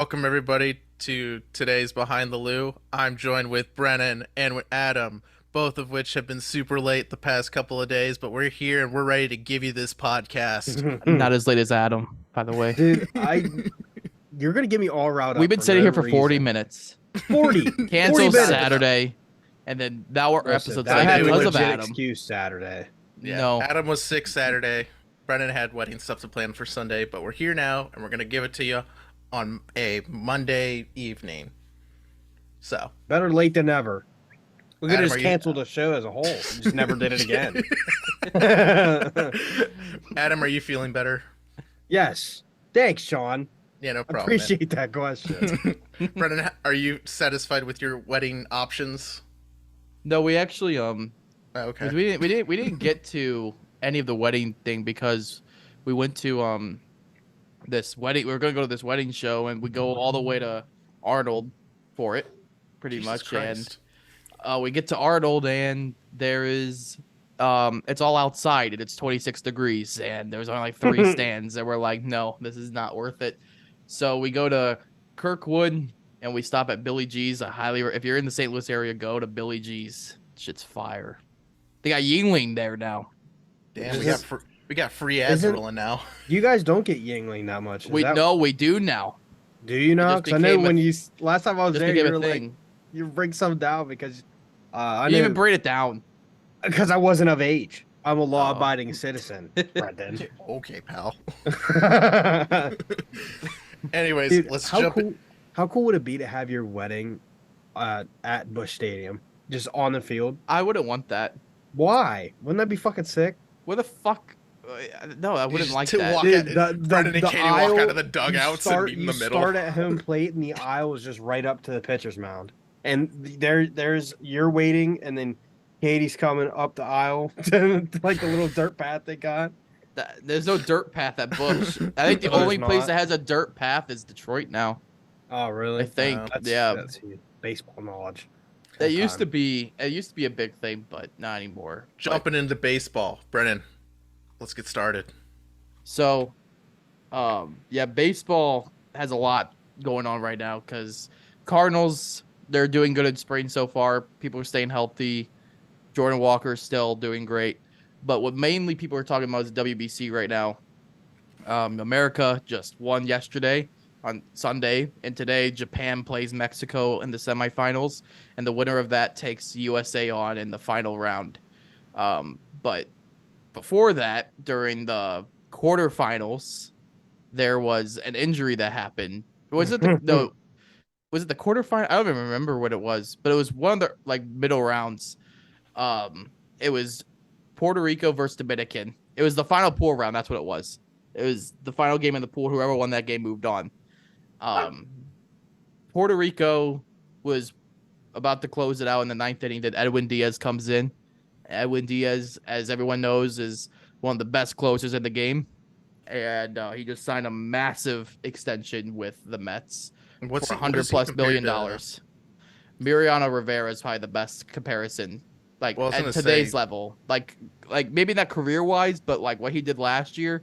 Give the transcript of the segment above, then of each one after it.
Welcome everybody to today's Behind the Loo. I'm joined with Brennan and with Adam, both of which have been super late the past couple of days, but we're here and we're ready to give you this podcast. Not as late as Adam, by the way. Dude, you're gonna get me all riled We've up been for sitting no here for 40 reason. minutes. 40 Cancel minutes. Saturday, and then now our Listen, episode's that late had a because of legit Adam. excuse Saturday. Yeah, No. Adam was sick Saturday. Brennan had wedding stuff to plan for Sunday, but we're here now and we're gonna give it to you on a Monday evening. So, Better late than never. We could Adam, have are just you- canceled the show as a whole. We just never did it again. Adam, are you feeling better? Yes. Thanks, Sean. Yeah, no I problem. man. appreciate that question. Brennan, are you satisfied with your wedding options? No, we actually Oh, okay. we didn't get to any of the wedding thing because we went to this wedding. We were gonna go to this wedding show, and we go all the way to Arnold for it, pretty Jesus much. Christ. And we get to Arnold, and there is it's all outside, and it's 26 degrees, and there's only like 3 stands, and we're like, no, this is not worth it. So we go to Kirkwood, and we stop at Billy G's. If you're in the St. Louis area, go to Billy G's. Shit's fire. They got Yingling there now. Damn, Is we got free ads isn't- rolling now. You guys don't get Yingling that much. We know we do now. Do you know? just Because I know became a- when last time I was Just there, became you a were like, thing. you bring some down because I You didn't even know bring it down. because I wasn't of age. I'm a law-abiding citizen, Brendan. Okay, pal. Dude, Anyways, let's how jump cool, how cool would it be to have your wedding at Busch Stadium, just on the field? I wouldn't want that. Why? Wouldn't that be fucking sick? Where the fuck? No, I wouldn't Just like to that. walk Dude, Brendan and Katie walk out of the you dugouts and meet in the middle. start at home plate, and the aisle is just right up to the pitcher's mound. And there's you're waiting, and then Katie's coming up the aisle to like the little dirt path they got. There's no dirt path at Busch. I think the Oh, there's only place not? that has a dirt path is Detroit now. Oh, really? I think. That's, Yeah. That's baseball knowledge. It used to be a big thing, but not anymore. Jumping into baseball. Brennan, let's get started. So, yeah, baseball has a lot going on right now because Cardinals, they're doing good in spring so far. People are staying healthy. Jordan Walker's still doing great. But what mainly people are talking about is WBC right now. America just won yesterday on Sunday, and today Japan plays Mexico in the semifinals, and the winner of that takes USA on in the final round. But before that, during the quarterfinals, there was an injury that happened. Was it no? Was it the quarterfinal? I don't even remember what it was, but it was one of the like middle rounds. It was Puerto Rico versus Dominican. It was the final pool round. That's what it was. It was the final game in the pool. Whoever won that game moved on. Puerto Rico was about to close it out in the 9th inning. Then Edwin Diaz comes in. Edwin Diaz, as everyone knows, is one of the best closers in the game, and he just signed a massive extension with the Mets What's for he- what $100 is he plus compared billion to? dollars. Mariano Rivera is probably the best comparison, like Well, I was at gonna today's say- level. Like maybe not career wise, but like what he did last year,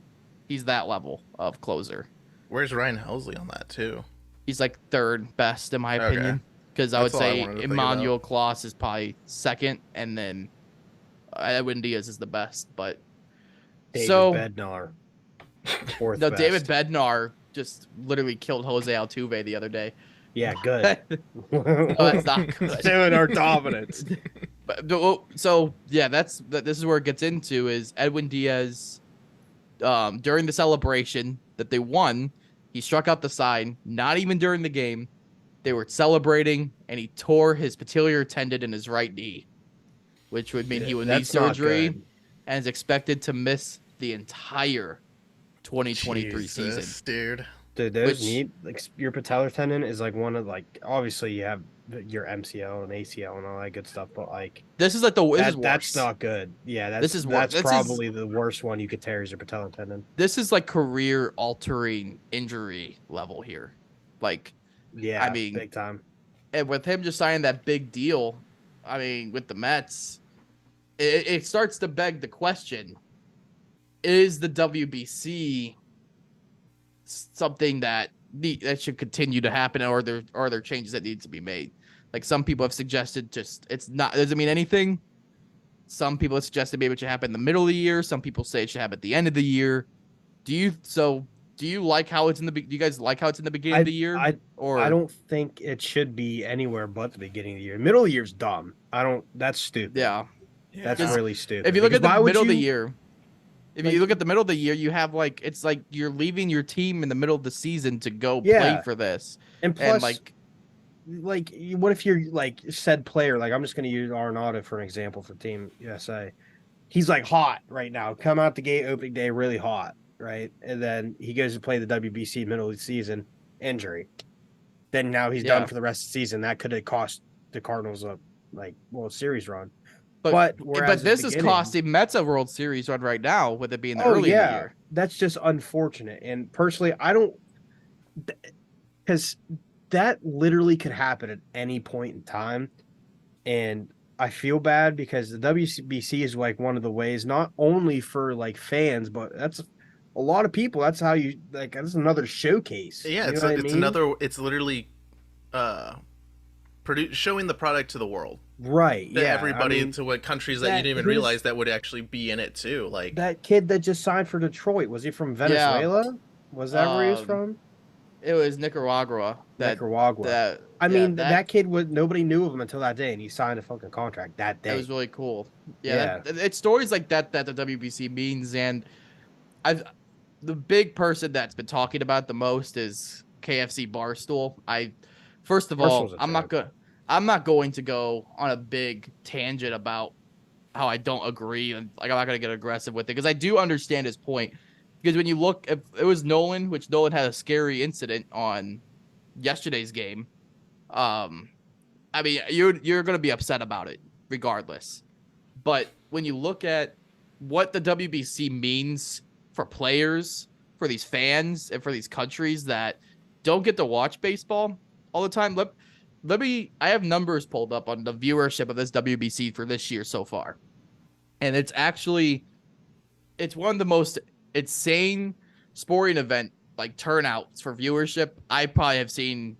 he's that level of closer. Where's Ryan Helsley on that too? He's like third best in my Okay. opinion, because I would That's all I say wanted to think Emmanuel Claus is probably second, and then Edwin Diaz is the best. But David so Bednar. Fourth no, best. David Bednar just literally killed Jose Altuve the other day. Yeah, good. No, that's not good. Showing our dominance. So yeah, this is where it gets into is Edwin Diaz. During the celebration that they won, he struck out the sign. Not even during the game, they were celebrating, and he tore his patellar tendon in his right knee, which would mean he would need That's not surgery good. and is expected to miss the entire 2023 season. Jesus, dude. Dude, those Which- knee, like your patellar tendon is like one of like obviously you have your MCL and ACL and all that good stuff, but like This is like this is worse. that's not good. Yeah, that's This is worse. that's This is- probably the worst one you could tear is your patellar tendon. This is like career altering injury level here. Like, Yeah, I mean, big time. and with him just signing that big deal, I mean, with the Mets, it starts to beg the question: is the WBC something that that should continue to happen, or there changes that need to be made. Like some people have suggested, just it's not doesn't mean anything. Some people have suggested maybe it should happen in the middle of the year. Some people say it should happen at the end of the year. Do you like how it's in the? Do you guys like how it's in the beginning of the year? I don't think it should be anywhere but the beginning of the year. Middle of the year's dumb. I don't. That's stupid. Yeah. That's really stupid. If you look at Because the why would middle of the you- year, if like- you look at the middle of the year, you have like it's like you're leaving your team in the middle of the season to go play Yeah. for this, and plus, and what if you're like said player? Like I'm just going to use Arnaudo for an example for Team USA. He's like hot right now. Come out the gate opening day really hot, right? And then he goes to play the WBC middle of the season, injury. Then now he's Yeah. done for the rest of the season. That could have cost the Cardinals a World Series run. but whereas at this the is beginning- costing Mets a World Series run right now, with it being the early in the year. That's just unfortunate. And personally, I don't, because that literally could happen at any point in time. And I feel bad because the WBC is like one of the ways, not only for like fans, but that's a lot of people. That's how you like. That's another showcase. Yeah, You it's know what I it's mean? another. It's literally showing the product to the world, right. to Yeah, everybody, I mean, to what countries that you that- didn't even who's- realize that would actually be in it too. Like that kid that just signed for Detroit, was he from Venezuela? Was that where he was from? It was Nicaragua. Nicaragua. That I yeah, mean, that kid was nobody knew of him until that day, and he signed a fucking contract that day. That was really cool. Yeah. It's stories like that that the WBC means, and the big person that's been talking about the most is KFC Barstool. First of all, Barstool's a I'm not going to go on a big tangent about how I don't agree, and like I'm not gonna get aggressive with it because I do understand his point. Because when you look, if it was Nolan, which Nolan had a scary incident on yesterday's game, I mean, you're gonna be upset about it regardless. But when you look at what the WBC means for players, for these fans, and for these countries that don't get to watch baseball all the time, I have numbers pulled up on the viewership of this WBC for this year so far, and it's one of the most insane sporting event like turnouts for viewership I probably have seen.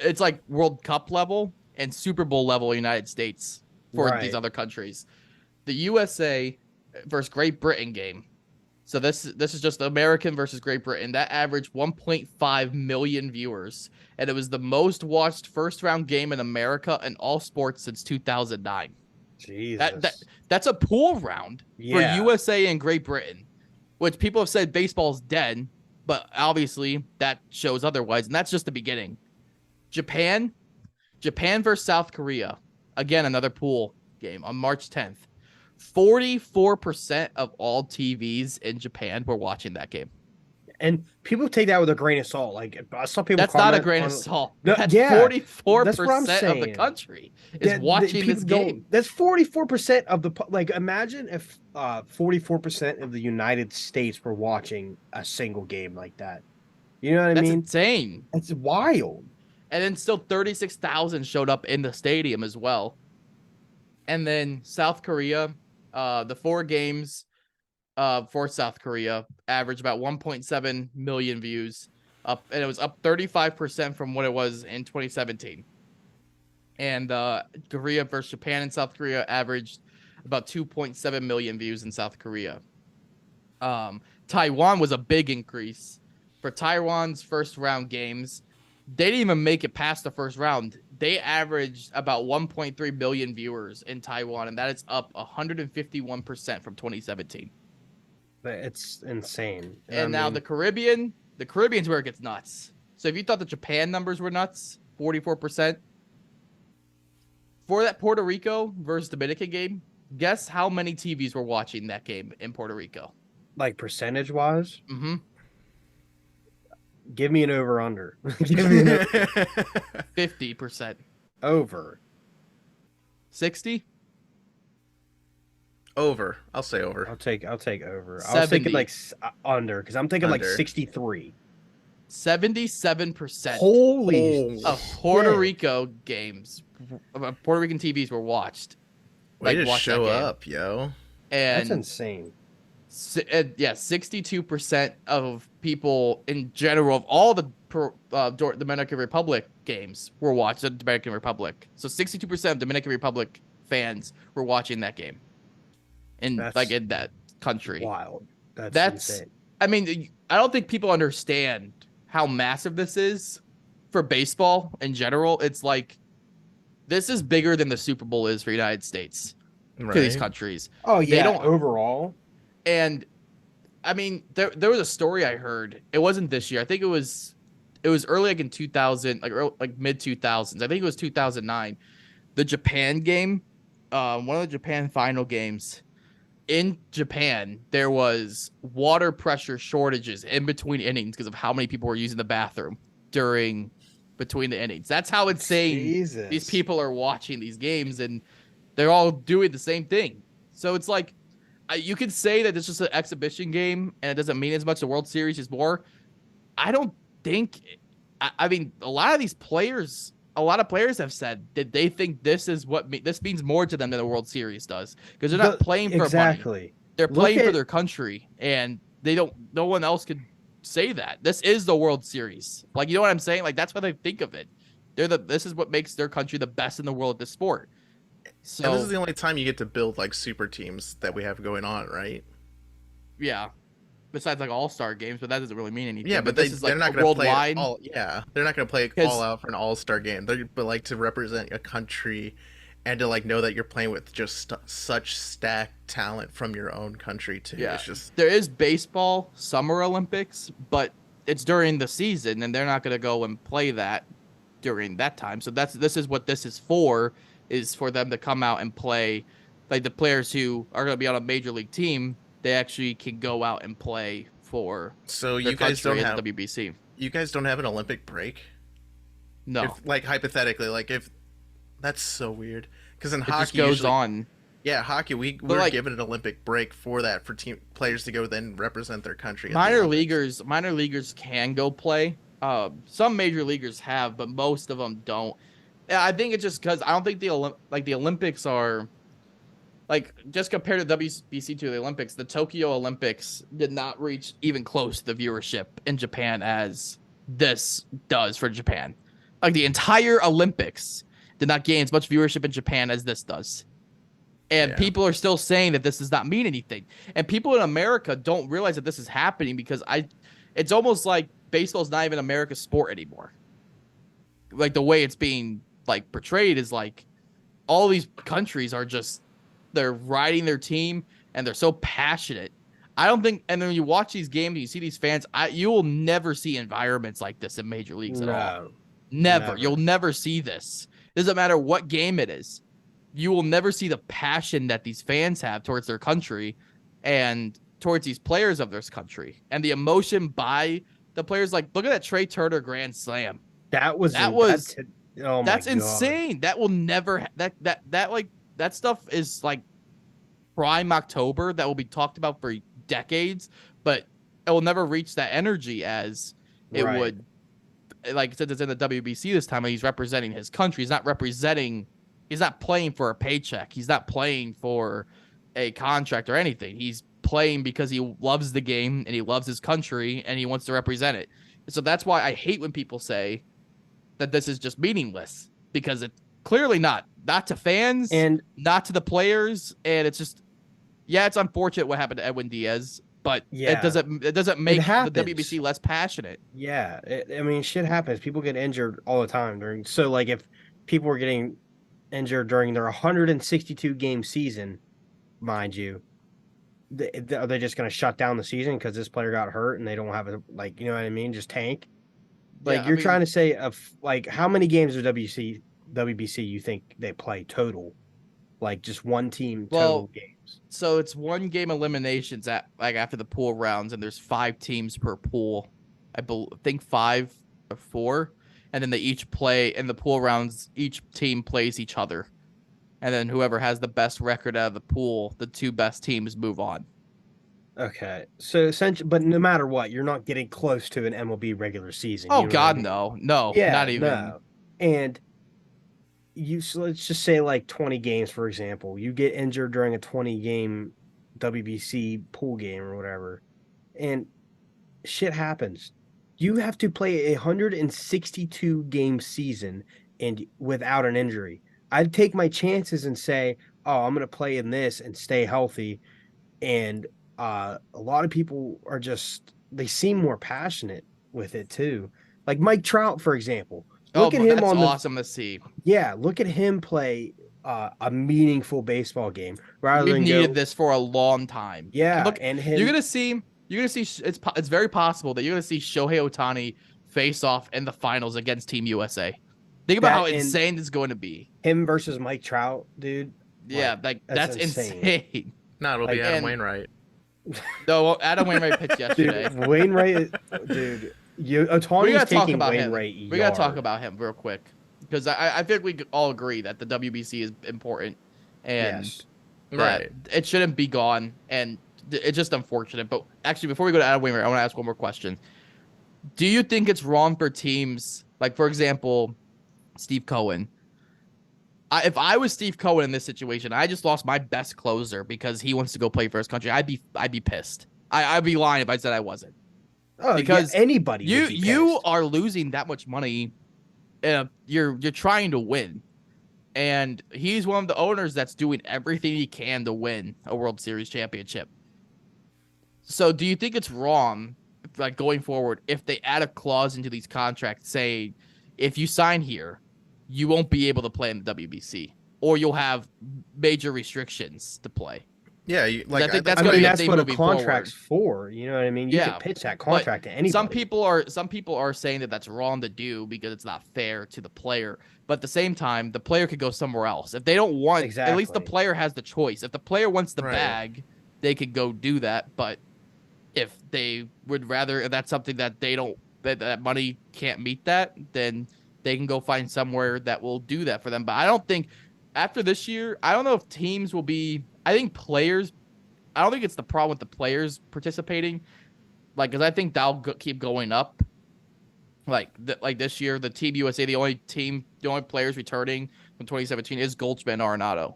It's like World Cup level and Super Bowl level United States for Right. these other countries. The USA versus Great Britain game. So this is just American versus Great Britain. That averaged 1.5 million viewers, and it was the most watched first round game in America in all sports since 2009. Jesus. That's a pool round Yeah. for USA and Great Britain, which people have said baseball's dead, but obviously that shows otherwise, and that's just the beginning. Japan versus South Korea, again another pool game on March 10th. 44% of all TVs in Japan were watching that game. And people take that with a grain of salt. Like I saw people. That's not a comment grain on- of salt. No, That's yeah, 44% that's what I'm of the saying. country is that watching people this don't- game. That's 44% of the like. Imagine if 44% of the United States were watching a single game like that. You know what I That's mean? insane. That's wild. And then still 36,000 showed up in the stadium as well. And then South Korea, the 4 games for South Korea averaged about 1.7 million views, up, and it was up 35% from what it was in 2017. And Korea versus Japan and South Korea averaged about 2.7 million views in South Korea. Taiwan was a big increase. For Taiwan's first round games, they didn't even make it past the first round. They averaged about 1.3 million viewers in Taiwan, and that is up 151% from 2017. It's insane. And now the Caribbean's where it gets nuts. So if you thought the Japan numbers were nuts, 44%. For that Puerto Rico versus Dominican game, guess how many TVs were watching that game in Puerto Rico? like percentage wise, Mm-hmm. give me an over under. Give me an 50%. over. 60? over. I'll say over. I'll take over. I 70. was thinking like under because I'm thinking like Under. 63. 77% Holy Oh. of Puerto shit. Rico games, Puerto Rican TVs were watched. Way to watch that show game. up, yo. That's And insane. 62% of people in general, of all the Dominican Republic games were watched at Dominican Republic. So 62% of Dominican Republic fans were watching that game That's in that country. wild. That's That's, insane. I mean, I don't think people understand how massive this is for baseball in general. It's like this is bigger than the Super Bowl is for the United States to these Right. countries. Oh They yeah, don't, overall. and I mean, there was a story I heard. It wasn't this year. I think it was early like in 2000, like mid 2000s. I think it was 2009. The Japan game, one of the Japan final games. In Japan, there was water pressure shortages in between innings because of how many people were using the bathroom during between the innings. That's how insane these Jesus. people are watching these games, and they're all doing the same thing. So it's like you could say that it's just an exhibition game and it doesn't mean as much. The World Series is more. I don't think. I mean, a lot of players have said that they think this means more to them than the World Series does because they're not playing for money. Exactly. They're Look playing for at- their country, and they don't. No one else could say that. This is the World Series. Like, you know what I'm saying? Like, that's what they think of it. This is what makes their country the best in the world at this sport. So And this is the only time you get to build like super teams that we have going on, right? yeah. Besides like all-star games, but that doesn't really mean anything. Yeah, but this is they're like not going to play worldwide. all. Yeah, they're not going to play 'Cause- all out for an all-star game. But like to represent a country, and to like know that you're playing with just such stacked talent from your own country too. Yeah. It's just There is baseball Summer Olympics, but it's during the season, and they're not going to go and play that during that time. So this is what this is for them to come out and play. Like the players who are going to be on a major league team, they actually can go out and play for so their you guys don't country have as the WBC. you guys don't have an Olympic break. No, If, like hypothetically, like if that's so weird because in it hockey just goes usually, on. yeah, hockey we're like- given an Olympic break for that for team players to go then represent their country. at the Minor Olympics. minor leaguers can go play. Some major leaguers have, but most of them don't. Yeah, I think it's just because I don't think the Olympics are like just compared to WBC to the Olympics. The Tokyo Olympics did not reach even close to the viewership in Japan as this does for Japan. Like the entire Olympics did not gain as much viewership in Japan as this does. And Yeah. people are still saying that this does not mean anything. And people in America don't realize that this is happening because it's almost like baseball's not even America's sport anymore. Like the way it's being like portrayed is like all these countries are just they're riding their team and they're so passionate. I don't think, and then when you watch these games, you see these fans. You will never see environments like this in major leagues at all. No. Never. Never. You'll never see this. Doesn't matter what game it is. You will never see the passion that these fans have towards their country and towards these players of this country and the emotion by the players. Like, look at that Trey Turner grand slam. That was oh my That's God. insane. That will never that stuff is like prime October that will be talked about for decades, but it will never reach that energy as it Right. would. Like since it's in the WBC this time, and he's representing his country. He's not representing. He's not playing for a paycheck. He's not playing for a contract or anything. He's playing because he loves the game and he loves his country and he wants to represent it. So that's why I hate when people say that this is just meaningless because it's clearly not to fans And not to the players. And it's just, yeah, it's unfortunate what happened to Edwin Diaz, but Yeah. it doesn't make the happens. WBC less passionate. yeah, I mean, shit happens. People get injured all the time during. So, like, if people were getting injured during their 162 game season, mind you, are they just going to shut down the season because this player got hurt and they don't have a you know what I mean? Just tank. Like Yeah, I you're mean- trying to say like how many games of WBC you think they play total? Like just one team total Well, games. So it's one game eliminations at like after the pool rounds, and there's 5 teams per pool. I think 5 or 4, and then they each play in the pool rounds. Each team plays each other, and then whoever has the best record out of the pool, the 2 best teams move on. Okay, so essentially, but no matter what, you're not getting close to an MLB regular season. Oh you know what I God, mean? no, Yeah, not even. no. And so let's just say like 20 games, for example. You get injured during a 20 game WBC pool game or whatever, and shit happens. You have to play a 162 game season and without an injury. I'd take my chances and say, "Oh, I'm going to play in this and stay healthy." And a lot of people are just they seem more passionate with it too. Like Mike Trout, for example. Oh, Look at him that's on the awesome to see. yeah, look at him play a meaningful baseball game rather We've than needed go this for a long time. And yeah, look, and you're him gonna see, it's very possible that you're gonna see Shohei Ohtani face off in the finals against Team USA. Think about how that and insane this is going to be. him versus Mike Trout, dude. Yeah, Like like that's that's insane. insane. No, it'll be Like Adam And Wainwright. no, Adam Wainwright pitched yesterday. dude, Wainwright, dude, We Otani's gotta talk taking about him. Wainwright We gotta talk yard. about him real quick because I think we all agree that the WBC is important and Yes. that Right. it shouldn't be gone, and it's just unfortunate. But actually, before we go to Adam Wainwright, I want to ask one more question. Do you think it's wrong for teams like, for example, Steve Cohen? If I was Steve Cohen in this situation, I just lost my best closer because he wants to go play for his country. I'd be pissed. I'd be lying if I said I wasn't. Oh, Because yeah, anybody you would be you pissed. are losing that much money. You're trying to win, and he's one of the owners that's doing everything he can to win a World Series championship. So, do you think it's wrong, like going forward, if they add a clause into these contracts saying if you sign here, you won't be able to play in the WBC, or you'll have major restrictions to play? Yeah, I think that's I going to mean, be a that's thing what a moving contract's forward. for. You know what I mean? You Yeah, could pitch that but contract to anybody. some people are saying that that's wrong to do because it's not fair to the player. But at the same time, the player could go somewhere else if they don't want. At least the Exactly. player has the choice. If the player wants the Right. bag, they could go do that. But if they would rather, if that's something that they don't, that money can't meet that, then they can go find somewhere that will do that for them. But I don't think after this year, I don't know if teams will be. I think players. I don't think it's the problem with the players participating, like, because I think that'll keep going up. Like this year, the Team USA, the only players returning from 2017 is Goldschmidt and Arenado.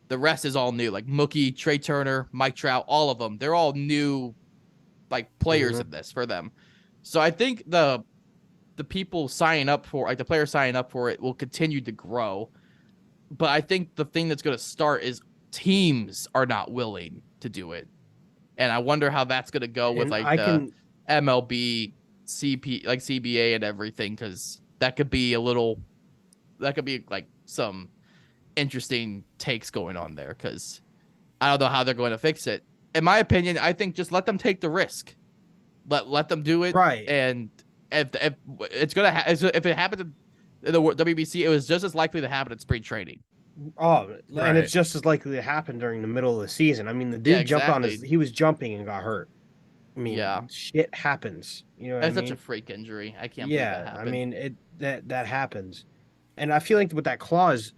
The rest is all new, like Mookie, Trey Turner, Mike Trout, all of them. They're all new, like players Mhm. in this for them. So I think the people signing up for, like the players signing up for it, will continue to grow. But I think the thing that's going to start is teams are not willing to do it. And I wonder how that's going to go with And like I the can MLB, like CBA and everything, because that could be like some interesting takes going on there, because I don't know how they're going to fix it. In my opinion, I think just let them take the risk. Let them do it. right. And if it's gonna if it happened in the WBC, it was just as likely to happen at spring training. Oh, and Right. it's just as likely to happen during the middle of the season. I mean, the Yeah, dude jumped on exactly. he was jumping and got hurt. I mean, Yeah. shit happens. You know what That's I such a mean? freak injury. I can't believe that Yeah, I happened. mean that happens, and I feel like with that clause,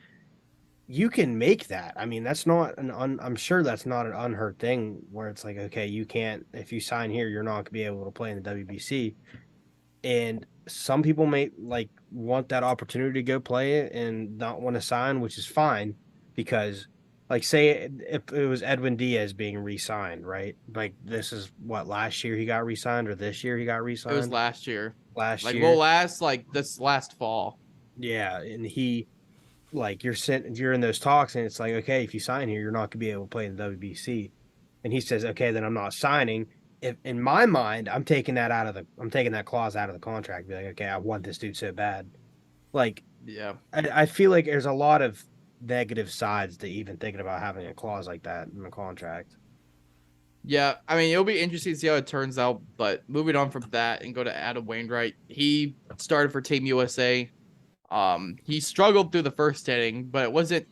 you can make that. I mean, that's not I'm sure that's not an unheard thing where it's like, okay, you can't if you sign here, you're not gonna be able to play in the WBC. And some people may like want that opportunity to go play it and not want to sign, which is fine because like say if it was Edwin Diaz being re-signed, right? Like this is what last year he got re-signed or this year he got It was re-signed last year. last Like year. this last fall. Yeah, and he like you're in those talks and it's like, okay, if you sign here, you're not gonna be able to play in the WBC. And he says, okay, then I'm not signing. If in my mind, I'm taking that clause out of the contract. Be like, okay, I want this dude so bad. Like Yeah. I feel like there's a lot of negative sides to even thinking about having a clause like that in the contract. Yeah, I mean, it'll be interesting to see how it turns out. But moving on from that and go to Adam Wainwright, he started for Team USA. He struggled through the first inning, but it wasn't.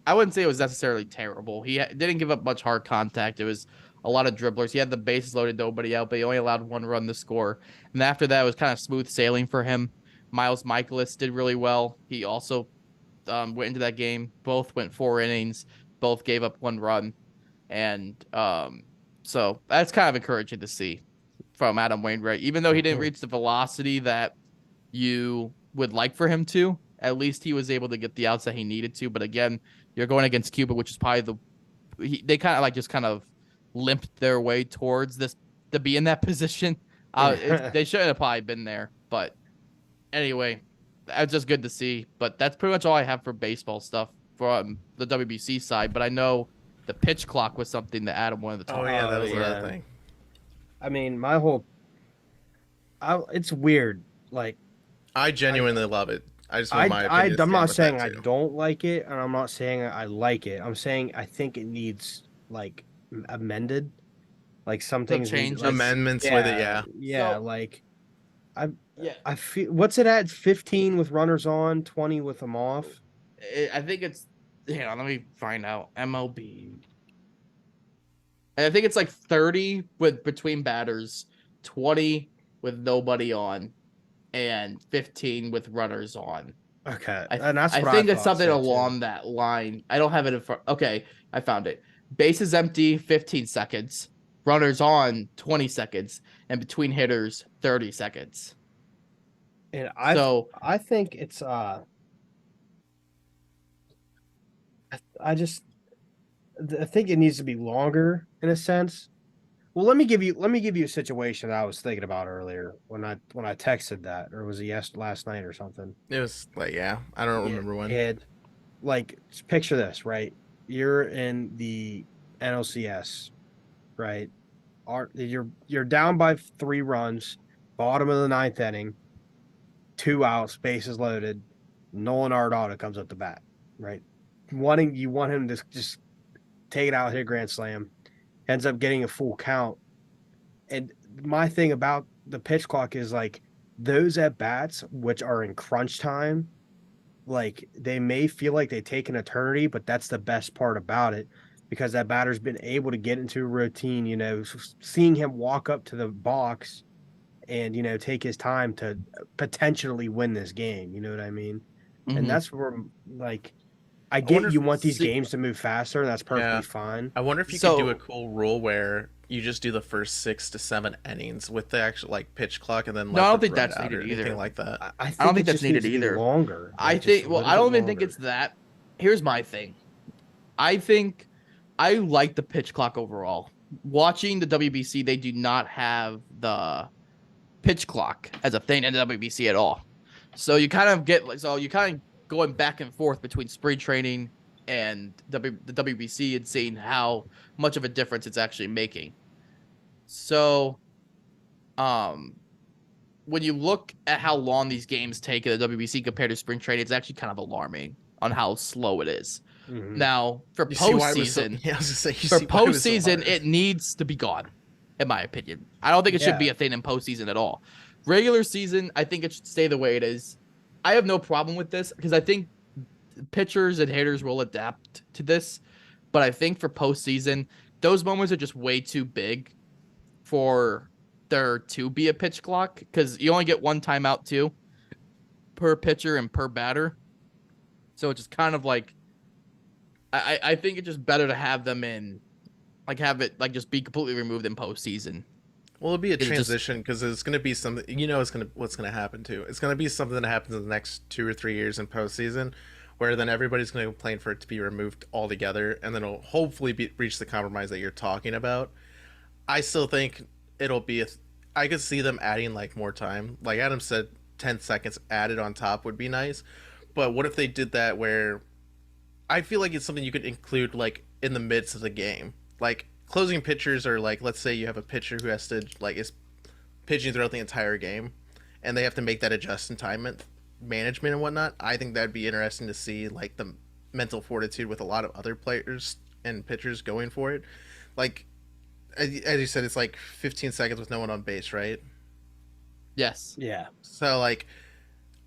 I wouldn't say it was necessarily terrible. He didn't give up much hard contact. It was a lot of dribblers. He had the bases loaded, nobody out, but he only allowed one run to score. And after that, it was kind of smooth sailing for him. Miles Michaelis did really well. He also went into that game. Both went 4 innings. Both gave up one run, and so that's kind of encouraging to see from Adam Wainwright. Even though he didn't reach the velocity that you would like for him to, at least he was able to get the outs that he needed to. But again, you're going against Cuba, which is probably they kind of like just kind of limped their way towards this to be in that position Yeah. They shouldn't have probably been there, but anyway, that's just good to see. But that's pretty much all I have for baseball stuff from the WBC side. But I know the pitch clock was something that Adam wanted to Oh talk yeah, about. that was another Yeah. thing. I mean, it's weird. Like, I I, genuinely love it. I just want my opinion I'm stand not with saying that I too. don't like it, and I'm not saying I like it. I'm saying I think it needs like amended. Like some Some things need like, changes. Amendments with it, yeah, yeah. yeah. So Like I yeah, I feel what's it at? 15 with runners on, 20 with them off. I think it's. Hang on, let me find out. MLB. And I think it's like 30 with between batters, 20 with nobody on, and 15 with runners on. Okay, and that's I what I think it's thought something so too. along that line. I don't have it in front. Okay, I found it. Bases empty, 15 seconds. Runners on, 20 seconds, and between hitters, 30 seconds. And So I think it's I just I think it needs to be longer in a sense. Well, let me give you a situation that I was thinking about earlier when I texted that, or was it last night or something? It was like, yeah, I don't Yeah, remember when. and like just picture this, right? You're in the NLCS, right? You're down by 3 runs, bottom of the ninth inning, 2 outs, bases loaded. Nolan Arenado comes up the bat, right? You want him to just take it out, hit a grand slam, ends up getting a full count. And my thing about the pitch clock is like those at bats, which are in crunch time, like they may feel like they take an eternity, but that's the best part about it because that batter's been able to get into a routine, seeing him walk up to the box and, take his time to potentially win this game. You know what I mean? And mhm. that's where, like, I I get wonder if you want these See, games to move faster, and that's perfectly yeah. fine. I wonder if you could do a so cool rule where you just do the first 6 to 7 innings with the actual like pitch clock and then no, I let don't them think run that's it out or needed anything either. like that. I I don't think it think that's just needs needed to be either. longer, I like just a think, well, little I bit don't even think longer. it's that. Here's my thing. I think I like the pitch clock overall. Watching the WBC, they do not have the pitch clock as a thing in the WBC at all. So you kind of get like, so you kind of going back and forth between spring training and the WBC and seeing how much of a difference it's actually making. So, um, when you look at how long these games take in the WBC compared to spring training, it's actually kind of alarming on how slow it is. Mhm. Now, for You see why it was so? postseason, Yeah, I was just saying. You for see why it was so postseason, hard. it needs to be gone, in my opinion. I don't think it should be Yeah. a thing in postseason at all. Regular season, I think it should stay the way it is. I have no problem with this because I think pitchers and hitters will adapt to this. But I think for postseason, those moments are just way too big for there to be a pitch clock because you only get one timeout too per pitcher and per batter. So it's just kind of like I think it's just better to have them in like have it like just be completely removed in postseason. Well, it'll be a It just transition because it's going to be something. It's going to what's going to happen too. It's going to be something that happens in the next 2 or 3 years in postseason, where then everybody's going to complain for it to be removed altogether, and then it'll hopefully reach the compromise that you're talking about. I still think it'll be I could see them adding like more time. Like Adam said, 10 seconds added on top would be nice. But what if they did that where I feel like it's something you could include like in the midst of the game. Like closing pitchers are like let's say you have a pitcher who has to like is pitching throughout the entire game and they have to make that adjust in time management and whatnot. I think that'd be interesting to see like the mental fortitude with a lot of other players and pitchers going for it. Like as you said, it's like 15 seconds with no one on base, right? yes. Yeah. So like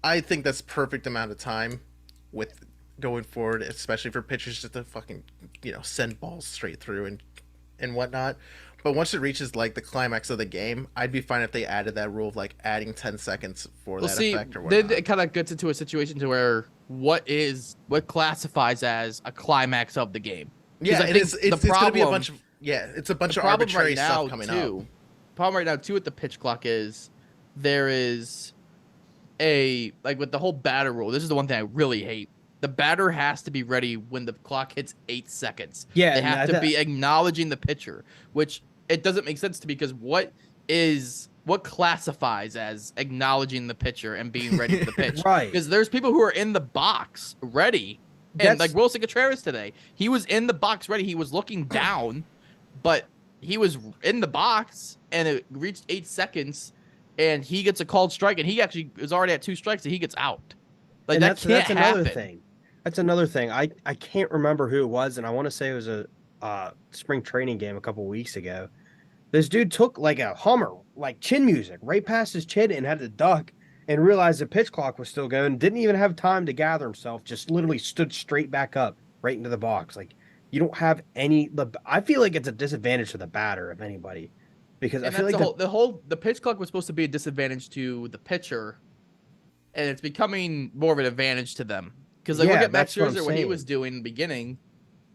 I think that's perfect amount of time with going forward, especially for pitchers just to fucking send balls straight through and whatnot. But once it reaches like the climax of the game, I'd be fine if they added that rule of like adding 10 seconds for Well, that see, effect or then whatnot. it kind of gets into a situation to where what classifies as a climax of the game? Because Yeah, I and think it's going to be a bunch of it's a the bunch of problem right arbitrary stuff now coming up. too, problem right now too with the pitch clock is there is a like with the whole batter rule. This is the one thing I really hate. The batter has to be ready when the clock hits 8 seconds. Yeah, They and have to be acknowledging the pitcher, which it doesn't make sense to me because what is what classifies as acknowledging the pitcher and being ready for the pitch? Right. Because there's people who are in the box ready. And like Wilson Contreras today, he was in the box ready. He was looking down, but he was in the box and it reached 8 seconds and he gets a called strike and he actually is already at 2 strikes and he gets out. Like and that's another thing. That's another thing. I can't remember who it was, and I want to say it was a spring training game a couple weeks ago. This dude took like a Hummer, like chin music, right past his chin and had to duck and realized the pitch clock was still going. Didn't even have time to gather himself. Just literally stood straight back up right into the box. Like you don't have any. I feel like it's a disadvantage to the batter, if anybody, because I feel like the pitch clock was supposed to be a disadvantage to the pitcher, and it's becoming more of an advantage to them. Because like look at Max Scherzer, what he was doing in the beginning,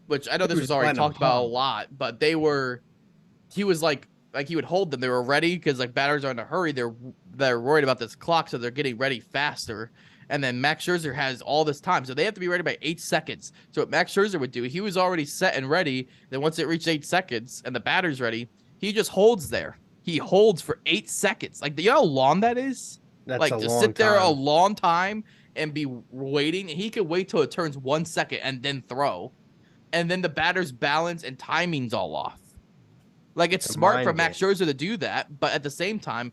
which I know this was already talked about a lot, but he was like he would hold them. They were ready because like batters are in a hurry. They're worried about this clock, so they're getting ready faster. And then Max Scherzer has all this time, so they have to be ready by 8 seconds. So what Max Scherzer would do, he was already set and ready. Then once it reached 8 seconds and the batter's ready, he just holds there. He holds for 8 seconds. Like, you know how long that is? That's like a to long sit there time. a long time and be waiting. He could wait till it turns 1 second and then throw. And then the batter's balance and timing's all off. Like, it's smart for Max Scherzer to do that, but at the same time,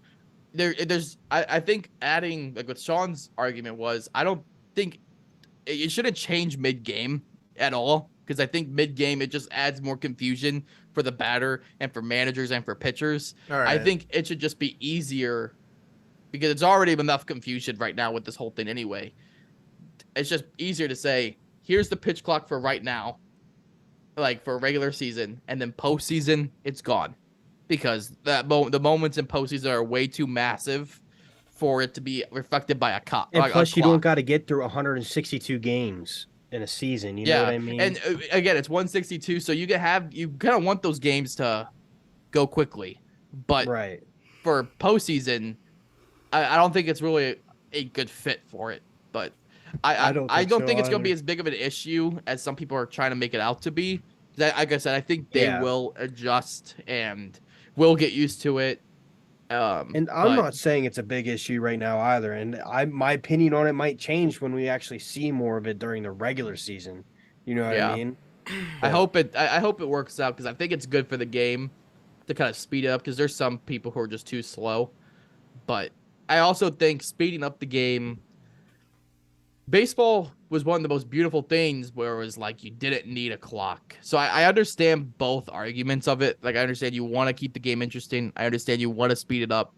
I think adding, like what Sean's argument was, I don't think it shouldn't change mid-game at all, because I think mid-game it just adds more confusion for the batter and for managers and for pitchers. I think it should just be easier, because it's already enough confusion right now with this whole thing anyway. It's just easier to say, here's the pitch clock for right now, like for regular season, and then postseason, it's gone. Because the moments in postseason are way too massive for it to be reflected by a clock. And plus, you don't got to get through 162 games in a season. You know what I mean? And again, it's 162, so you kind of want those games to go quickly. But for postseason, I don't think it's really a good fit for it. But I don't think it's going to be as big of an issue as some people are trying to make it out to be. Like I said, I think they will adjust and we'll get used to it. And I'm not saying it's a big issue right now either. And my opinion on it might change when we actually see more of it during the regular season. You know what I mean? I hope it works out, because I think it's good for the game to kind of speed it up, because there's some people who are just too slow. But I also think speeding up the game, baseball was one of the most beautiful things where it was like you didn't need a clock. So I understand both arguments of it. Like, I understand you want to keep the game interesting. I understand you want to speed it up.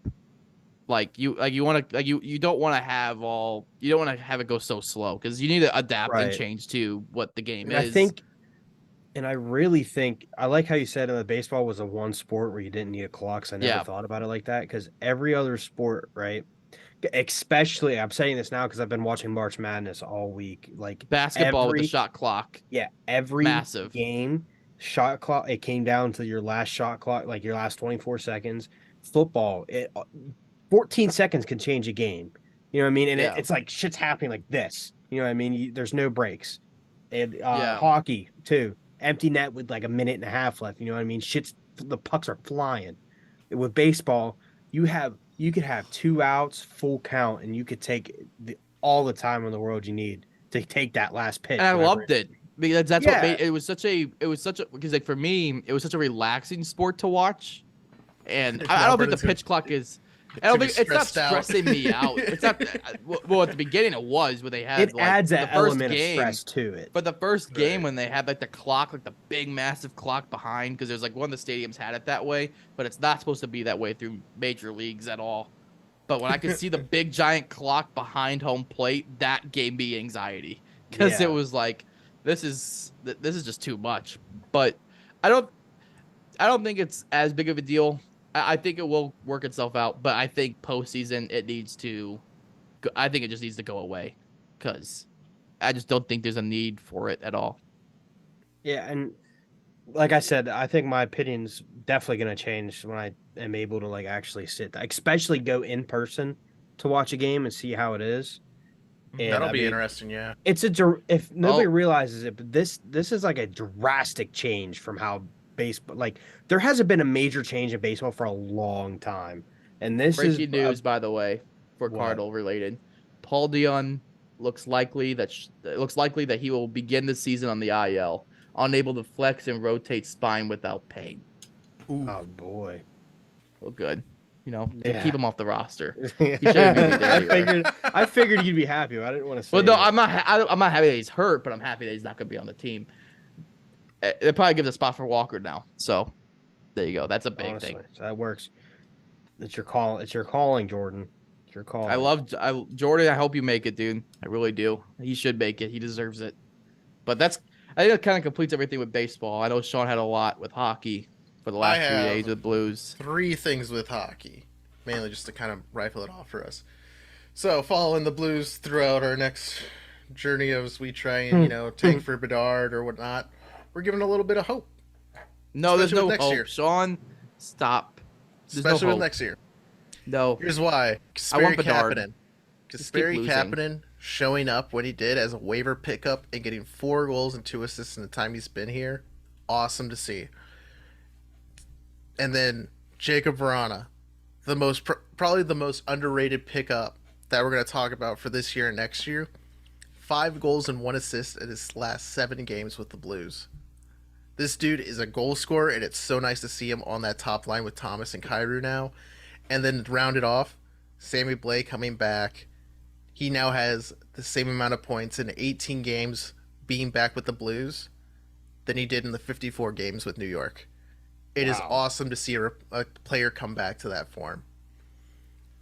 You don't want to have it go so slow, because you need to adapt and change to what the game is. I really think I like how you said that baseball was a one sport where you didn't need a clock. So I never thought about it like that, because every other sport, right? Especially, I'm saying this now because I've been watching March Madness all week. Like basketball with the shot clock. Yeah, every massive game shot clock. It came down to your last shot clock, like your last 24 seconds. Football, 14 seconds can change a game. You know what I mean? And it's like shit's happening like this. You know what I mean? There's no breaks. And hockey too, empty net with like a minute and a half left. You know what I mean? The pucks are flying. With baseball, you could have 2 outs, full count, and you could take all the time in the world you need to take that last pitch. And I loved it, because that's what made it was such a because like for me it was such a relaxing sport to watch, and I don't think the pitch clock is. I don't think it's not stressing me out. It's not. Well, at the beginning it was, where they had it adds that element of stress to it. But the first game when they had like the clock, like the big massive clock behind, because there's like one of the stadiums had it that way, but it's not supposed to be that way through major leagues at all. But when I could see the big giant clock behind home plate, that gave me anxiety, because it was like, this is just too much. But I don't think it's as big of a deal. I think it will work itself out, but I think postseason it just needs to go away, because I just don't think there's a need for it at all. Yeah, and like I said, I think my opinion's definitely going to change when I am able to like actually sit, especially go in person to watch a game and see how it is. And that'll be interesting. Yeah, it's if nobody realizes it, but this is like a drastic change from how baseball, like there hasn't been a major change in baseball for a long time, And this Breaking is news, by the way, for what? Cardinal related. Paul Dion looks likely that he will begin the season on the IL, unable to flex and rotate spine without pain. Ooh. Oh boy. Well, good. To Yeah. keep him off the roster. He shouldn't be there anyway. I figured you'd be happy. But I didn't want to say. Well, no, it. I'm not. I'm not happy that he's hurt, but I'm happy that he's not going to be on the team. It probably gives a spot for Walker now. So there you go. That's a big Honestly, thing. so that works. It's your call. It's your calling, Jordan. It's your calling. Jordan. I hope you make it, dude. I really do. He should make it. He deserves it. But I think it kind of completes everything with baseball. I know Sean had a lot with hockey for the last 3 days with Blues. 3 things with hockey, mainly just to kind of rifle it off for us. So following the Blues throughout our next journey as we try and tank for Bedard or whatnot, we're giving a little bit of hope. No, there's no next hope. year. Sean, stop. There's Especially no with hope. next year. No. Here's why. I want Kasperi Bedard. Kapanen. Just keep Kasperi losing. Kapanen showing up when he did as a waiver pickup and getting 4 goals and 2 assists in the time he's been here. Awesome to see. And then Jacob Verana, probably the most underrated pickup that we're going to talk about for this year and next year. 5 goals and 1 assist in his last 7 games with the Blues. This dude is a goal scorer, and it's so nice to see him on that top line with Thomas and Kyrou now. And then round it off, Sammy Blais coming back. He now has the same amount of points in 18 games being back with the Blues than he did in the 54 games with New York. It is awesome to see a player come back to that form.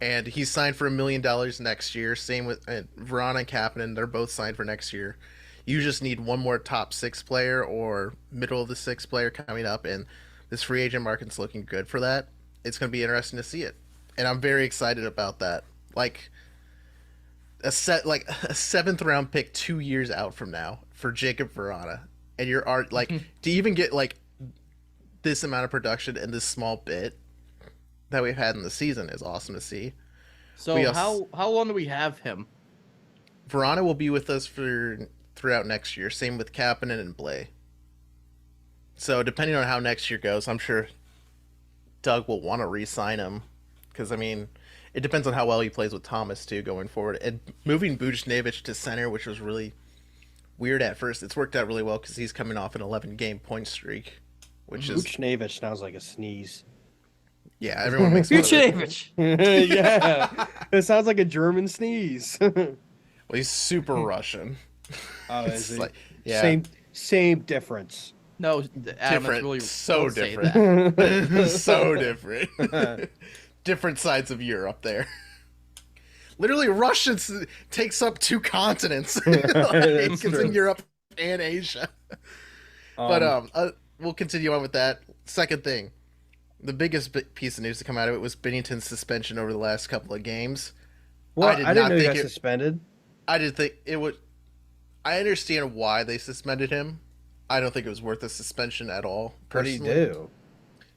And he's signed for $1 million next year. Same with Verana and Kapanen. They're both signed for next year. You just need one more top 6 player or middle of the 6 player coming up, and this free agent market's looking good for that. It's going to be interesting to see it, and I'm very excited about that. Like a 7th round pick 2 years out from now for Jacob Verana, and to even get like this amount of production in this small bit that we've had in the season is awesome to see. So how long do we have him? Verana will be with us throughout next year. Same with Kapanen and Blais. So depending on how next year goes, I'm sure Doug will want to re-sign him because it depends on how well he plays with Thomas too going forward. And moving Buchnevich to center, which was really weird at first, it's worked out really well because he's coming off an 11-game point streak, which is Buchnevich sounds like a sneeze. Yeah, everyone makes fun of it. Buchnevich. Yeah, it sounds like a German sneeze. Well, he's super Russian. Oh, It's is he? like, yeah. Same difference. No, Adam, that's Different. really So don't say different. that. So different. Different sides of Europe there. Literally, Russia takes up 2 continents. It's in Europe and Asia. But we'll continue on with that. Second thing, the biggest piece of news to come out of it was Binnington's suspension over the last couple of games. Well, I didn't know he got suspended. I didn't think it would. I understand why they suspended him. I don't think it was worth a suspension at all. Personally. What did he do?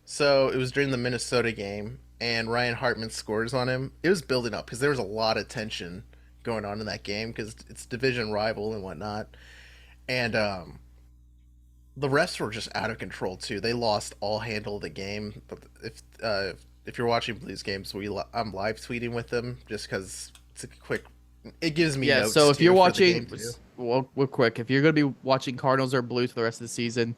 So it was during the Minnesota game, and Ryan Hartman scores on him. It was building up because there was a lot of tension going on in that game because it's division rival and whatnot. And the refs were just out of control too. They lost all handle of the game. If you're watching Blues games, I'm live tweeting with them just because it's a quick. It gives me notes. So if you're watching, well, real quick, if you're going to be watching Cardinals or Blues for the rest of the season,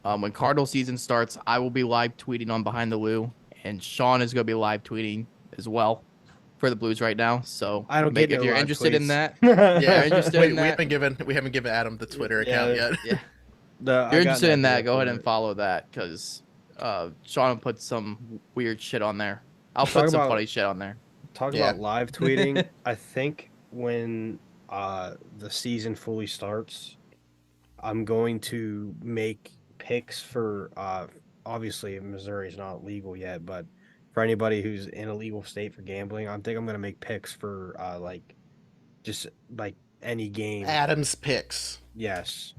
when Cardinal season starts, I will be live tweeting on Behind the Lou, and Sean is going to be live tweeting as well for the Blues right now. So I don't get if no you're live interested in tweets. that. yeah, interested in that? we haven't given Adam the Twitter account yet. Yeah. If you're interested in that, go ahead and follow that because Sean put some weird shit on there. I'll put some funny shit on there. Talk about live tweeting. I think when the season fully starts, I'm going to make picks for obviously Missouri's not legal yet, but for anybody who's in a legal state for gambling, I think I'm going to make picks for just any game. Adam's picks. Yes.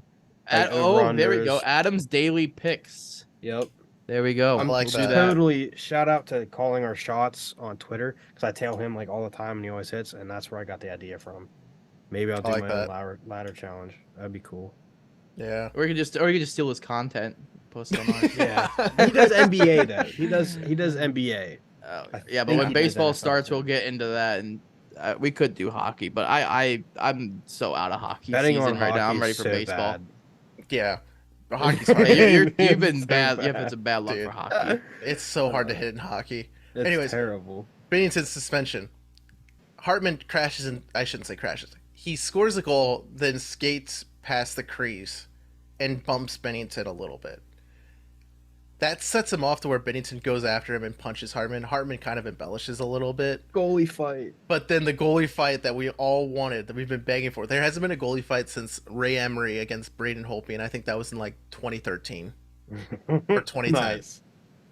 There we go. Adam's daily picks. Yep. There we go. I like We'll do that. Totally shout out to calling our shots on Twitter because I tell him all the time and he always hits, and that's where I got the idea from. Maybe I'll do my own ladder challenge. That'd be cool. Yeah. Or you could just steal his content, post it online. Yeah. He does NBA though. He does NBA. Yeah, but think when he does baseball NFL starts, too. we'll get into that, and we could do hockey. But I'm so out of hockey Betting season on right now. hockey I'm ready is for so baseball. bad. Yeah, but hockey's hard Yeah, to hit. you've It's been so bad. You've had some bad luck for Dude. hockey. It's so hard to Uh, hit in hockey. It's Anyways, terrible. Bennington's suspension. Hartman crashes and I shouldn't say crashes. He scores a goal, then skates past the crease and bumps Bennington a little bit. That sets him off to where Bennington goes after him and punches Hartman. Hartman kind of embellishes a little bit. Goalie fight. But then the goalie fight that we all wanted, that we've been begging for, there hasn't been a goalie fight since Ray Emery against Braden Holtby, and I think that was in like 2013 or 2010. Nice.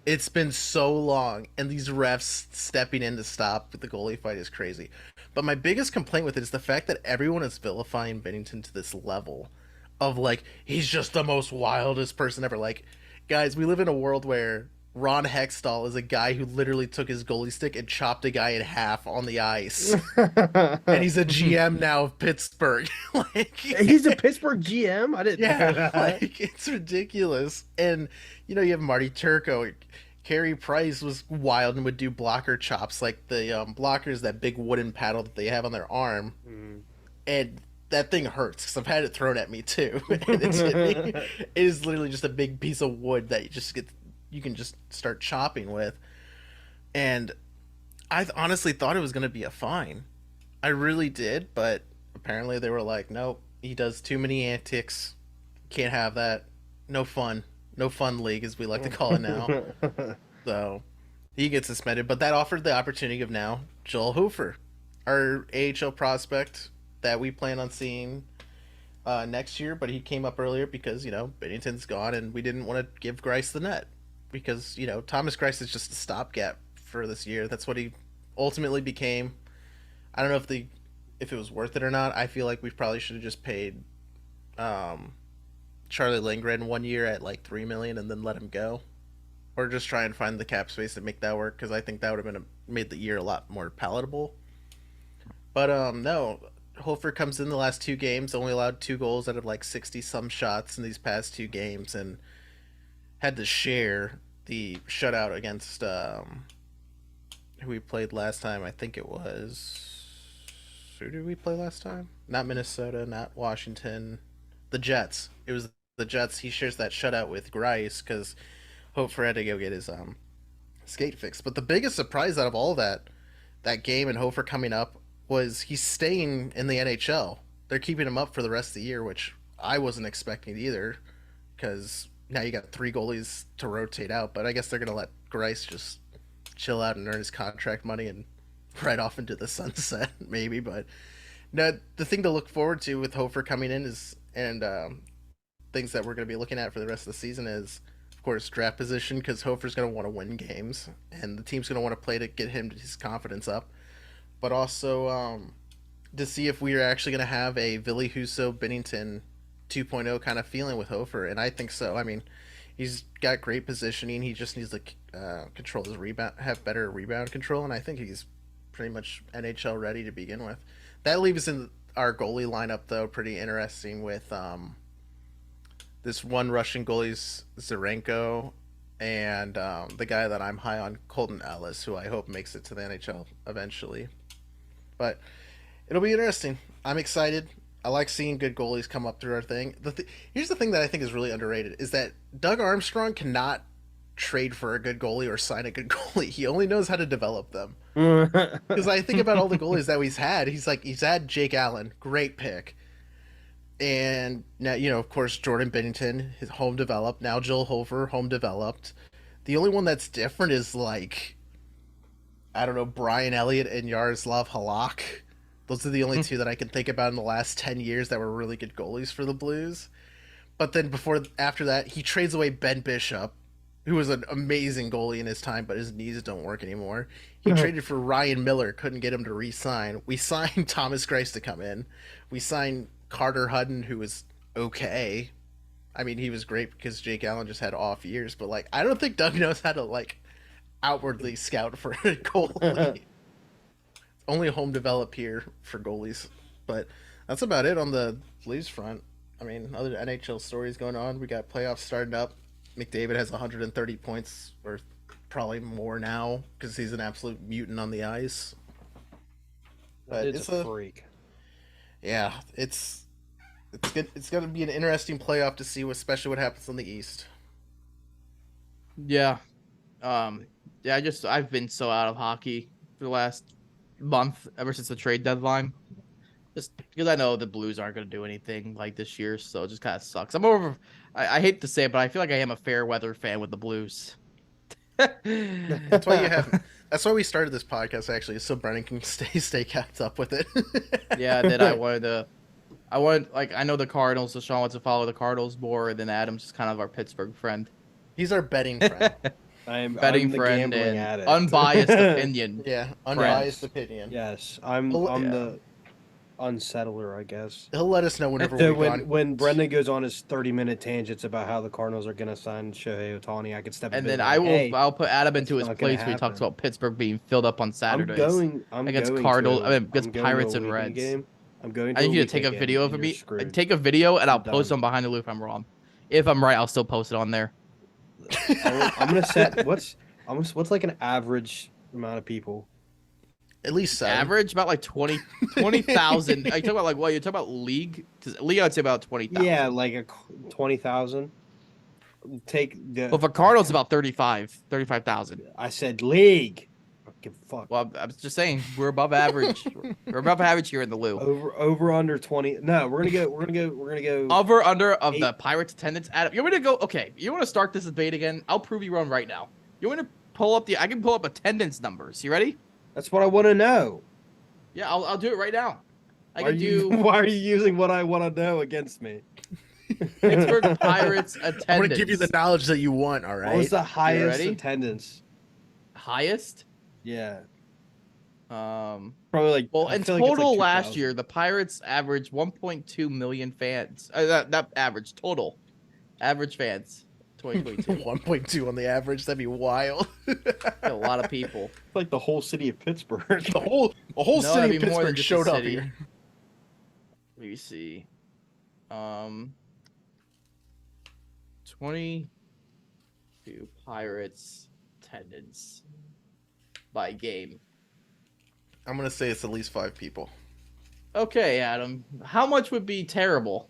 It's been so long, and these refs stepping in to stop the goalie fight is crazy. But my biggest complaint with it is the fact that everyone is vilifying Bennington to this level of like, he's just the most wildest person ever. Like, guys, we live in a world where Ron Hextall is a guy who literally took his goalie stick and chopped a guy in half on the ice. And he's a GM now of Pittsburgh. Like, He's a Pittsburgh GM. I didn't know yeah, that. like it's ridiculous. And you know, you have Marty Turco. Carey Price was wild and would do blocker chops, like the blockers, that big wooden paddle that they have on their arm, and that thing hurts because I've had it thrown at me too. And it is literally just a big piece of wood that you can just start chopping with. And I honestly thought it was going to be a fine. I really did, but apparently they were like, nope, he does too many antics. Can't have that. No fun. No fun league, as we like to call it now. So he gets suspended, but that offered the opportunity of now Joel Hofer, our AHL prospect that we plan on seeing next year, but he came up earlier because, you know, Bennington's gone and we didn't want to give Grice the net because, you know, Thomas Grice is just a stopgap for this year. That's what he ultimately became. I don't know if it was worth it or not. I feel like we probably should have just paid Charlie Lindgren 1 year at like $3 million and then let him go, or just try and find the cap space to make that work, because I think that would have made the year a lot more palatable. But no, Hofer comes in the last two games, only allowed 2 goals out of like 60 some shots in these past 2 games, and had to share the shutout against who we played last time. I think it was, who did we play last time? Not Minnesota, not Washington, the Jets. It was the Jets. He shares that shutout with Grice because Hofer had to go get his skate fixed. But the biggest surprise out of all that game and Hofer coming up was he's staying in the NHL. They're keeping him up for the rest of the year, which I wasn't expecting either, because now you got 3 goalies to rotate out. But I guess they're gonna let Grice just chill out and earn his contract money and right off into the sunset, maybe. But no, the thing to look forward to with Hofer coming in is, and things that we're going to be looking at for the rest of the season is, of course, draft position, because Hofer's going to want to win games, and the team's going to want to play to get his confidence up. But also to see if we are actually going to have a Ville Husso Bennington 2.0 kind of feeling with Hofer, and I think so. I mean, he's got great positioning. He just needs to control his rebound, have better rebound control, and I think he's pretty much NHL ready to begin with. That leaves in our goalie lineup, though, pretty interesting with this one Russian goalie's Zarenko, and the guy that I'm high on, Colton Ellis, who I hope makes it to the NHL eventually. But it'll be interesting. I'm excited. I like seeing good goalies come up through our thing. Here's the thing that I think is really underrated, is that Doug Armstrong cannot trade for a good goalie or sign a good goalie. He only knows how to develop them. Because I think about all the goalies that he's had Jake Allen, great pick. And now, you know, of course, Jordan Bennington, his home developed. Now Joel Hofer, home developed. The only one that's different is like, I don't know, Brian Elliott and Yaroslav Halak. Those are the only 2 that I can think about in the last 10 years that were really good goalies for the Blues. But then after that, he trades away Ben Bishop, who was an amazing goalie in his time, but his knees don't work anymore. He traded for Ryan Miller, couldn't get him to re-sign. We signed Thomas Grice to come in. We signed Carter Hutton, who was okay. I mean, he was great because Jake Allen just had off years, but like, I don't think Doug knows how to like outwardly scout for a goalie. Only home develop here for goalies. But that's about it on the Blues front. I mean, other NHL stories going on. We got playoffs starting up. McDavid has 130 points or probably more now because he's an absolute mutant on the ice. But It's a freak. Yeah, it's good. It's going to be an interesting playoff to see, especially what happens on the East. Yeah. Yeah, I've been so out of hockey for the last month, ever since the trade deadline. Just because I know the Blues aren't going to do anything like this year, so it just kind of sucks. I hate to say it, but I feel like I am a fair weather fan with the Blues. That's why you have. That's why we started this podcast. Actually, so Brennan can stay kept up with it. Yeah, that I know the Cardinals, so Sean wants to follow the Cardinals more, and then Adam's just kind of our Pittsburgh friend. He's our betting friend. I'm Betting the friend gambling and addict. unbiased opinion. Yeah, unbiased opinion. Yes, I'm Yeah. the unsettler, I guess. He'll let us know whenever So we've gone. when Brendan goes on his 30-minute tangents about how the Cardinals are going to sign Shohei Ohtani, I could step in And then hey, I'll put Adam into his not gonna place where he talks happen. about Pittsburgh being filled up on Saturdays. I'm against going Cardinals- to- I mean, against I'm going Pirates to a and weekend Reds. Game. I'm going to I need you to weekend take a game, video and of you're me. screwed. Take a video and I'll I'm post done. on Behind the Loop if I'm wrong. If I'm right, I'll still post it on there. I'm going to set what's like an average amount of people. At least 7. Average about like 20,000. Are you talking about like what? You're talking about league? Because league, I'd say about 20,000. Yeah, like 20,000. Take the. Well, for Cardinals, about 35,000. I said league. I don't give a fuck. Well, I was just saying we're above average. We're above average here in the Lou. Over under 20. No, we're gonna go. Over under of 8. the Pirates attendance. Adam, you want me to go? Okay, you want to start this debate again? I'll prove you wrong right now. You want to pull up I can pull up attendance numbers. You ready? That's what I want to know. Yeah, I'll do it right now. I Why can do why are you using what I want to know against me? Pittsburgh Pirates attendance. I'm going to give you the knowledge that you want. All What was right. the highest ready? attendance? highest. Yeah, Probably probably like. well, I in feel like it's total like last 2,000. year, the Pirates averaged 1.2 million fans. That average total, average fans, 2022. 1.2 on the average. That'd be wild. A lot of people. It's like the whole city of Pittsburgh. the whole No, city that'd of be more than Pittsburgh just showed the up city. here. Let me see. 22 Pirates attendance by game. I'm going to say it's at least 5 people. Okay, Adam. How much would be terrible?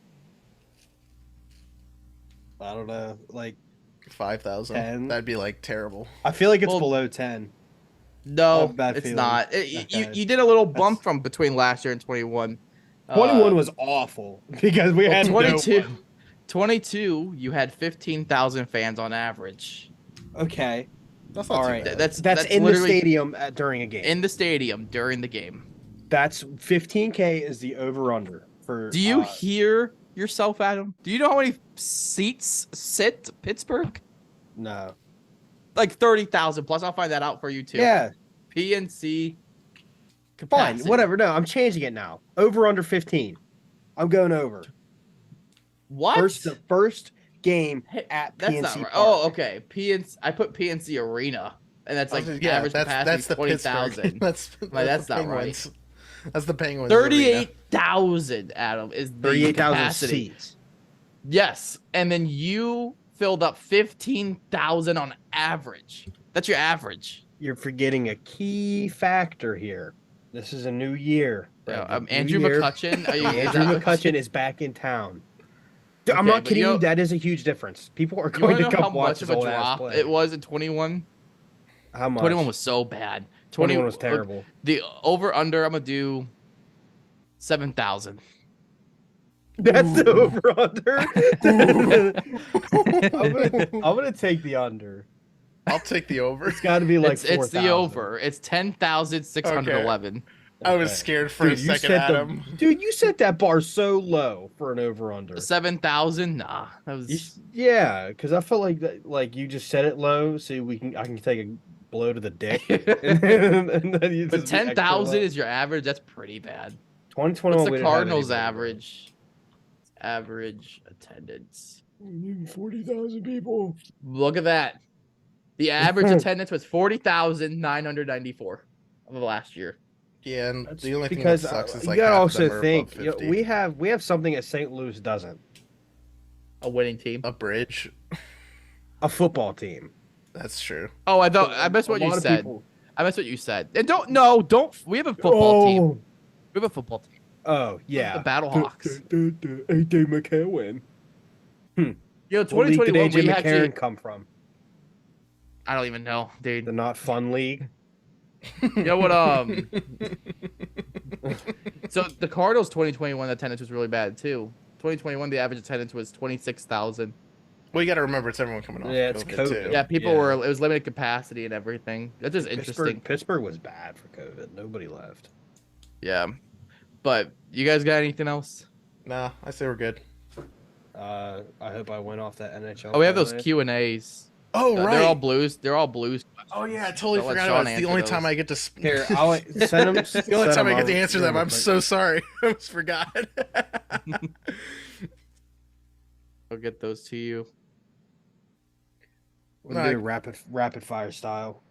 I don't know. Like 5,000. 10. That'd be like terrible. I feel like it's Well, below 10. I No, have a bad it's feeling. not. Okay. You did a little bump That's- from between last year and 21. 21 was awful because we well, had 22. No one. 22, you had 15,000 fans on average Okay, That's not all too right. bad. That's That's in the literally stadium during a game. in the stadium during the game. That's 15K is the over under for. Do you hear yourself, Adam? Do you know how many seats sit Pittsburgh? No. Like 30,000 plus. I'll find that out for you too. Yeah. PNC Fine. capacity. Whatever. No, I'm changing it now. Over under 15. I'm going over. What? The first game Hey, at that's PNC not right. Park. Oh, okay. PNC. I put PNC Arena, and that's like average capacity the 20,000. Pittsburgh. That's that's the not right. Penguins. That's the Penguins. arena. 38,000, Adam, is the 38,000 capacity. seats. Yes, and then you filled up 15,000 on average. That's your average. You're forgetting a key factor here. This is a new year. Brendan. New Andrew year. McCutcheon. Is Andrew that- McCutcheon is back in town. Dude, I'm Okay, not but kidding you you. know- That is a huge difference. People are You going want to to know how come watch much of his a old ass drop play. it was in 21? How much? 21 was so bad. 21 was terrible. The over under, I'm gonna do 7,000. That's the over under. I'm gonna take the under. I'll take the over. It's got to be like It's 4,000. the over. It's 10,611. I was Okay. scared for a Dude, you second, set Adam. Dude, you set that bar so low for an over under. 7,000? Nah, that was. Yeah, because I felt like that, like you just set it low, so I can take a blow to the dick. and then you But just be extra 10,000 low. is your average. That's pretty bad. 2021. What's we the didn't have Cardinals anybody. average? Average attendance. 40,000 people. Look at that. The average attendance was 40,994 of the last year. Yeah, and That's the only thing that because sucks is you like gotta half of them also are think above you know, 50. we have something that St. Louis doesn't. A winning team. A bridge. A football team. That's true. Oh, I missed what A you lot of said. people- I missed what you said. And don't. We have a football team. Oh, We have a football team. oh yeah. The Battlehawks. AJ McCarron. You know, What league did 2021. AJ We McCarron actually. come from? I don't even know, dude. The not fun league. You know what? So the Cardinals 2021 attendance was really bad too. 2021, the average attendance was 26,000. Well, you got to remember it's everyone coming off. Yeah, it's COVID, too. COVID. Yeah, people Yeah. were. It was limited capacity and everything. That's just interesting. Pittsburgh was bad for COVID. Nobody left. Yeah, but you guys got anything else? Nah, I say we're good. I hope I went off that NHL. Oh, we have those parlay. Q&As. Oh, right. They're all blues. They're all blues. Oh, yeah, I totally Don't let forgot Sean about it. It's the answer only those. time I get to... Here, I'll send them. the only time I get to answer them. I'm so sorry. I almost forgot. I'll get those to you. We'll do rapid fire style.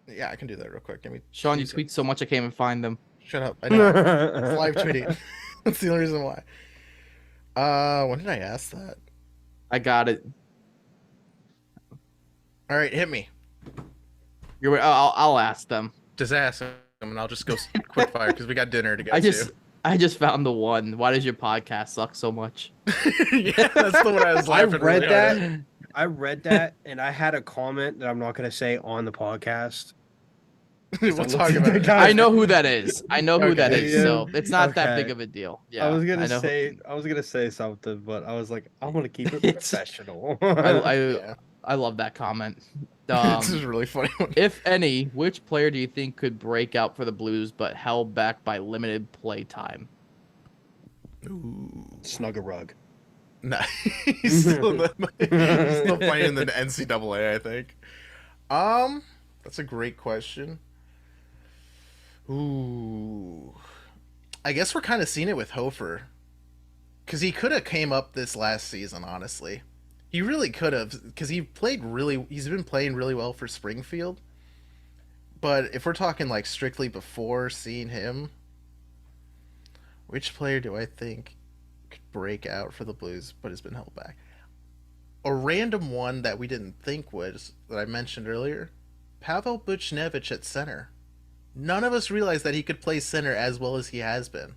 Yeah, I can do that real quick. Give me... Sean, you tweet so much I can't even find them. Shut up. I know. It's live tweeting. That's the only reason why. When did I ask that? I got it. All right, hit me. I'll ask them. Just ask them, and I'll just go quick fire because we got dinner to get I just found the one. Why does your podcast suck so much? Yeah, that's the one I was laughing. read really that. hard at. I read that, and I had a comment that I'm not going to say on the podcast. We'll talk about it. I know who that is. I know who that Okay. is. So it's not that Okay. big of a deal. Yeah, I was know gonna say something, but I was like, I want to keep it It's- professional. Yeah. I love that comment. This is a really funny one. If any, which player do you think could break out for the Blues but held back by limited play time? Ooh. Snug a rug. Nah, he's still playing in the NCAA, I think. That's a great question. Ooh, I guess we're kind of seeing it with Hofer, because he could have came up this last season. Honestly, he really could have, because he's been playing really well for Springfield. But if we're talking like strictly before seeing him, which player do I think could break out for the Blues but has been held back? A random one that we didn't think was, that I mentioned earlier, Pavel Buchnevich at center. None of us realized that he could play center as well as he has been.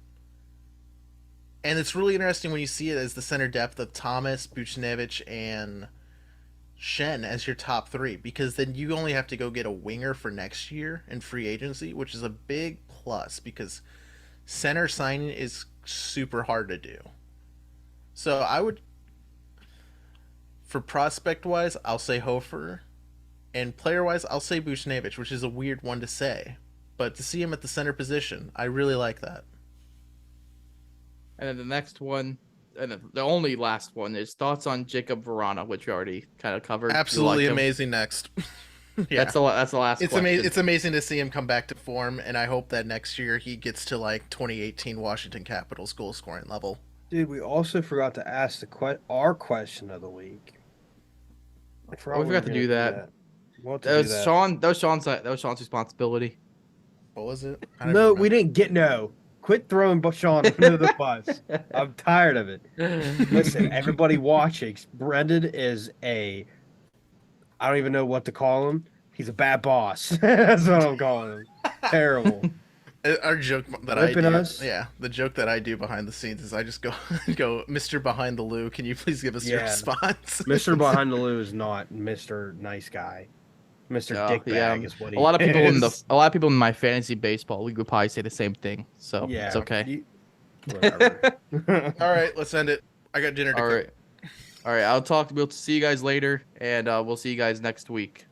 And it's really interesting when you see it as the center depth of Thomas, Buchnevich, and Shen as your top three, because then you only have to go get a winger for next year in free agency, which is a big plus because center signing is super hard to do. So I would, for prospect wise, I'll say Hofer, and player wise, I'll say Buchnevich, which is a weird one to say, but to see him at the center position, I really like that. And then the next one, and the only last one, is thoughts on Jacob Verana, which we already kind of covered. Absolutely You like him? amazing. Next, yeah, That's the last. it's question. amazing. It's amazing to see him come back to form, and I hope that next year he gets to like 2018 Washington Capitals goal scoring level. Dude, we also forgot to ask our question of the week. We forgot to do that. We'll have to That do was that. Sean. That was Sean's responsibility. What was it? No, we didn't get no. Quit throwing Sean under the bus. I'm tired of it. Listen, everybody watching, Brendan is I don't even know what to call him. He's a bad boss. That's what I'm calling him. Terrible. Our joke that Ripping I do, us? yeah, the joke that I do behind the scenes is I just go, Mr. Behind the Loo, can you please give us your Yeah. response? Mr. Behind the Loo is not Mr. Nice Guy. Mr. Oh, Dickbag yeah. is what he A lot of people is. a lot of people in my fantasy baseball league would probably say the same thing. So Yeah, it's okay. Whatever. All right, let's end it. I got dinner to All cook. right. We'll see you guys later, and we'll see you guys next week.